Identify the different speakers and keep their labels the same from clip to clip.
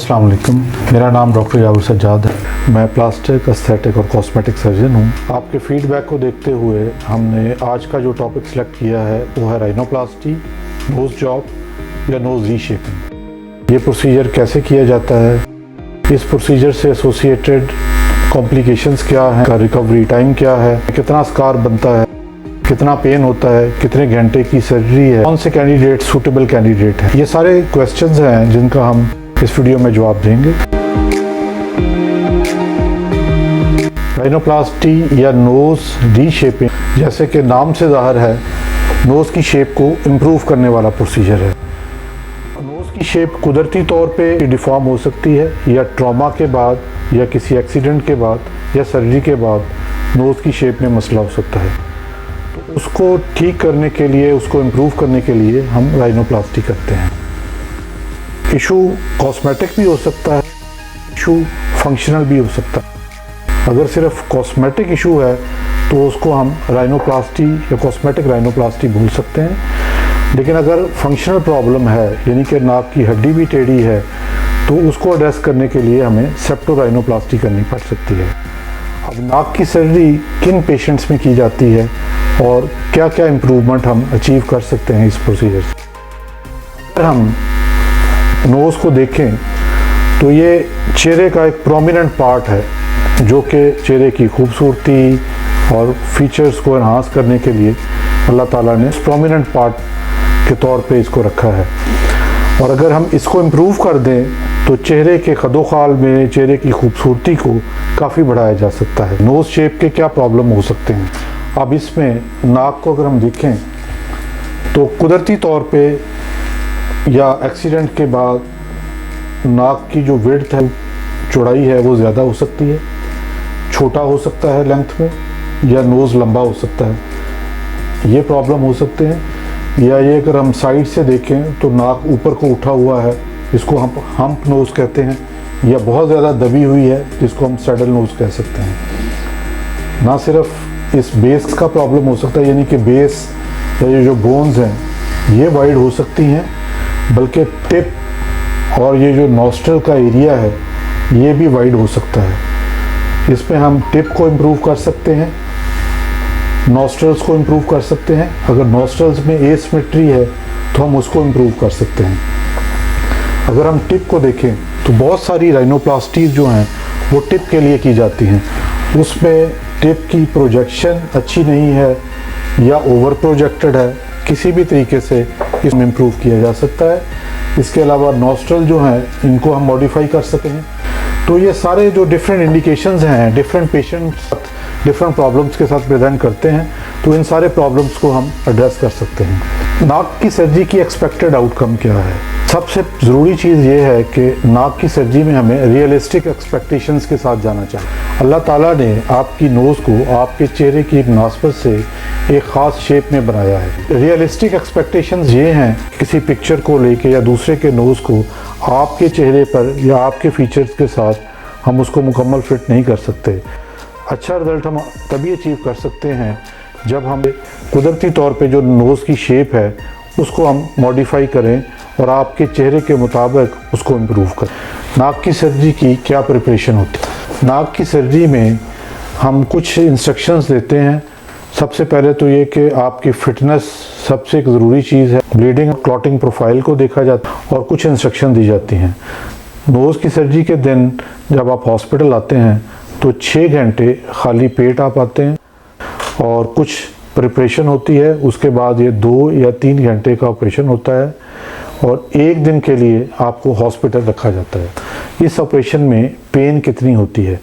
Speaker 1: अस्सलाम वालेकुम। मेरा नाम डॉक्टर यावर सज्जाद है। मैं प्लास्टिक, एस्थेटिक और कॉस्मेटिक सर्जन हूँ। आपके फीडबैक को देखते हुए हमने आज का जो टॉपिक सेलेक्ट किया है वो है राइनोप्लास्टी, नोज जॉब या नोज रीशेपिंग। ये प्रोसीजर कैसे किया जाता है, इस प्रोसीजर से एसोसिएटेड कॉम्प्लिकेशंस क्या हैं, रिकवरी टाइम क्या है, कितना स्कार बनता है, कितना पेन होता है, कितने घंटे की सर्जरी है, कौन से कैंडिडेट सूटेबल कैंडिडेट है, ये सारे क्वेश्चंस हैं जिनका हम इस वीडियो में जवाब देंगे। राइनोप्लास्टी या नोज रीशेपिंग, जैसे कि नाम से जाहिर है, नोज की शेप को इम्प्रूव करने वाला प्रोसीजर है। नोज की शेप कुदरती तौर पे डिफॉर्म हो सकती है या ट्रॉमा के बाद या किसी एक्सीडेंट के बाद या सर्जरी के बाद नोज की शेप में मसला हो सकता है। तो उसको ठीक करने के लिए, उसको इम्प्रूव करने के लिए हम राइनोप्लास्टी करते हैं। इशू कॉस्मेटिक भी हो सकता है, इशू फंक्शनल भी हो सकता है। अगर सिर्फ कॉस्मेटिक इशू है तो उसको हम राइनोप्लास्टी या कॉस्मेटिक राइनोप्लास्टी बोल सकते हैं। लेकिन अगर फंक्शनल प्रॉब्लम है, यानी कि नाक की हड्डी भी टेढ़ी है, तो उसको एड्रेस करने के लिए हमें सेप्टोराइनोप्लास्टी करनी पड़ सकती है। अब नाक की सर्जरी किन पेशेंट्स में की जाती है और क्या क्या इम्प्रूवमेंट हम अचीव कर सकते हैं इस प्रोसीजर से। अगर हम नोज़ को देखें तो ये चेहरे का एक प्रोमिनेंट पार्ट है जो कि चेहरे की खूबसूरती और फीचर्स को एनहांस करने के लिए अल्लाह ताला ने इस प्रोमिनेंट पार्ट के तौर पे इसको रखा है। और अगर हम इसको इम्प्रूव कर दें तो चेहरे के खदोखाल में चेहरे की खूबसूरती को काफ़ी बढ़ाया जा सकता है। नोज़ शेप के क्या प्रॉब्लम हो सकते हैं। अब इसमें नाक को अगर हम देखें तो कुदरती तौर पे या एक्सीडेंट के बाद नाक की जो विड्थ है, चौड़ाई है, वो ज़्यादा हो सकती है, छोटा हो सकता है लेंथ में, या नोज़ लंबा हो सकता है। ये प्रॉब्लम हो सकते हैं। या ये अगर हम साइड से देखें तो नाक ऊपर को उठा हुआ है, इसको हम हम्प नोज़ कहते हैं, या बहुत ज़्यादा दबी हुई है जिसको हम सैडल नोज़ कह सकते हैं। ना सिर्फ इस बेस का प्रॉब्लम हो सकता है, यानी कि बेस या ये जो बोन्स हैं ये वाइड हो सकती हैं, बल्कि टिप और ये जो नॉस्ट्रल का एरिया है ये भी वाइड हो सकता है। इसमें हम टिप को इम्प्रूव कर सकते हैं, नॉस्ट्रल्स को इम्प्रूव कर सकते हैं। अगर नॉस्ट्रल्स में एसिमेट्री है तो हम उसको इम्प्रूव कर सकते हैं। अगर हम टिप को देखें तो बहुत सारी राइनोप्लास्टीज जो हैं वो टिप के लिए की जाती हैं। उसमें टिप की प्रोजेक्शन अच्छी नहीं है या ओवर प्रोजेक्टेड है, किसी भी तरीके से इसमें इम्प्रूव किया जा सकता है। इसके अलावा नॉस्ट्रल जो हैं इनको हम मॉडिफाई कर सकते हैं। तो ये सारे जो डिफरेंट इंडिकेशंस हैं, डिफरेंट पेशेंट्स डिफरेंट प्रॉब्लम्स के साथ प्रेजेंट करते हैं, तो इन सारे प्रॉब्लम्स को हम एड्रेस कर सकते हैं। नाक की सर्जरी की एक्सपेक्टेड आउटकम क्या है। सबसे ज़रूरी चीज़ ये है कि नाक की सर्जरी में हमें रियलिस्टिक एक्सपेक्टेशंस के साथ जाना चाहिए। अल्लाह ताला ने आपकी नोज़ को आपके चेहरे की एक नास्पत से एक ख़ास शेप में बनाया है। रियलिस्टिक एक्सपेक्टेशंस ये हैं, किसी पिक्चर को लेके या दूसरे के नोज़ को आपके चेहरे पर या आपके फीचर्स के साथ हम उसको मुकम्मल फिट नहीं कर सकते। अच्छा रिज़ल्ट हम तभी अचीव कर सकते हैं जब हम कुदरती तौर पे जो नोज़ की शेप है उसको हम मॉडिफाई करें और आपके चेहरे के मुताबिक उसको इम्प्रूव करें। नाक की सर्जरी की क्या प्रिपरेशन होती है। नाक की सर्जरी में हम कुछ इंस्ट्रक्शंस देते हैं। सबसे पहले तो ये कि आपकी फ़िटनेस सबसे एक ज़रूरी चीज़ है। ब्लीडिंग और क्लॉटिंग प्रोफाइल को देखा जाता है और कुछ इंस्ट्रक्शन दी जाती हैं। नोज़ की सर्जरी के दिन जब आप हॉस्पिटल आते हैं तो 6 घंटे खाली पेट आप आते हैं और कुछ प्रिपरेशन होती है। उसके बाद ये 2 या 3 घंटे का ऑपरेशन होता है और 1 दिन के लिए आपको हॉस्पिटल रखा जाता है। इस ऑपरेशन में पेन कितनी होती है।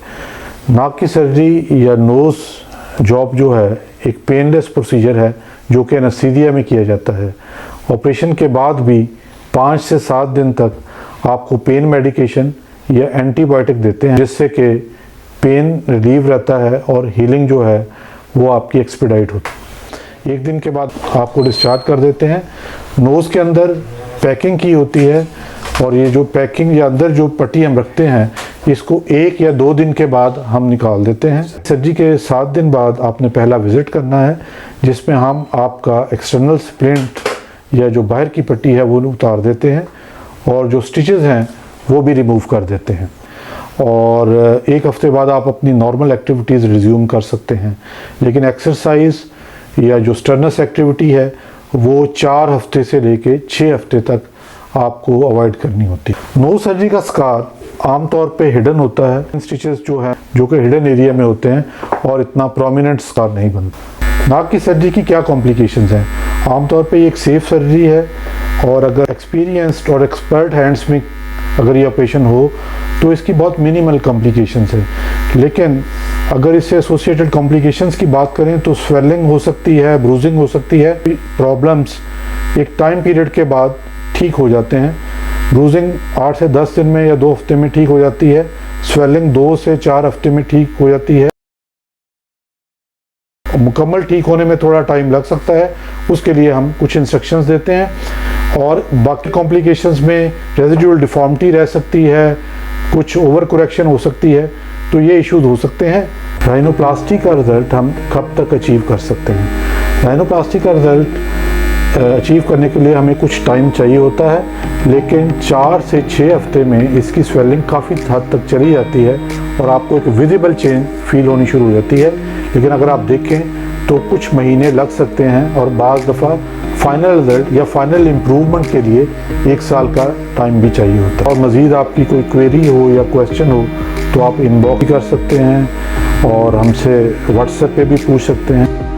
Speaker 1: नाक की सर्जरी या नोज़ जॉब जो है एक पेनलेस प्रोसीजर है जो कि एनेस्थीसिया में किया जाता है। ऑपरेशन के बाद भी 5 से 7 दिन तक आपको पेन मेडिकेशन या एंटीबायोटिक देते हैं, जिससे कि पेन रिलीव रहता है और हीलिंग जो है वो आपकी एक्सपीडाइट होती है। 1 दिन के बाद आपको डिस्चार्ज कर देते हैं। नोज़ के अंदर पैकिंग की होती है और ये जो पैकिंग या अंदर जो पट्टी हम रखते हैं इसको 1 या 2 दिन के बाद हम निकाल देते हैं। सर्जरी के 7 दिन बाद आपने पहला विज़िट करना है, जिसमें हम आपका एक्सटर्नल स्प्लिंट या जो बाहर की पट्टी है वो उतार देते हैं और जो स्टिचेस हैं वो भी रिमूव कर देते हैं और 1 हफ्ते बाद आप अपनी नॉर्मल एक्टिविटीज़ रिज्यूम कर सकते हैं। लेकिन एक्सरसाइज या जो स्टर्नस एक्टिविटी है वो 4 हफ्ते से लेके 6 हफ्ते तक आपको अवॉइड करनी होती है। नोज सर्जरी का स्कार आमतौर पे हिडन होता है, स्टिचेस जो है जो कि हिडन एरिया में होते हैं और इतना प्रोमिनेंट स्कार नहीं बनता। नाक की सर्जरी की क्या कॉम्प्लिकेशंस हैं? आमतौर पे ये एक सेफ सर्जरी है और अगर एक्सपीरियंस्ड और एक्सपर्ट हैंड्स में अगर ये ऑपरेशन हो तो इसकी बहुत मिनिमल कॉम्प्लिकेशंस है। लेकिन अगर इससे एसोसिएटेड कॉम्प्लिकेशंस की बात करें तो स्वेलिंग हो सकती है, ब्रूजिंग हो सकती है। प्रॉब्लम्स एक टाइम पीरियड के बाद ठीक हो जाते हैं। ब्रूजिंग 8 से 10 दिन में या 2 हफ्ते में ठीक हो जाती है। स्वेलिंग 2 से 4 हफ्ते में ठीक हो जाती है। मुकम्मल ठीक होने में थोड़ा टाइम लग सकता है, उसके लिए हम कुछ इंस्ट्रक्शंस देते हैं। और बाकी कॉम्प्लिकेशंस में रेजिडुअल डिफॉर्मिटी रह सकती है, कुछ ओवर करेक्शन हो सकती है, तो ये इश्यूज हो सकते हैं। राइनोप्लास्टी का रिजल्ट हम कब तक अचीव कर सकते हैं? राइनोप्लास्टी का रिजल्ट अचीव करने के लिए हमें कुछ टाइम चाहिए होता है, लेकिन 4 से 6 हफ्ते में इसकी स्वेलिंग काफ़ी हद तक चली जाती है और आपको एक विजिबल चेंज फील होनी शुरू हो जाती है। लेकिन अगर आप देखें तो कुछ महीने लग सकते हैं और बाज़ दफ़ा फाइनल रिजल्ट या फाइनल इम्प्रूवमेंट के लिए 1 साल का टाइम भी चाहिए होता है। और मज़ीद आपकी कोई क्वेरी हो या क्वेश्चन हो तो आप इनबॉक्स कर सकते हैं और हमसे व्हाट्सएप पे भी पूछ सकते हैं।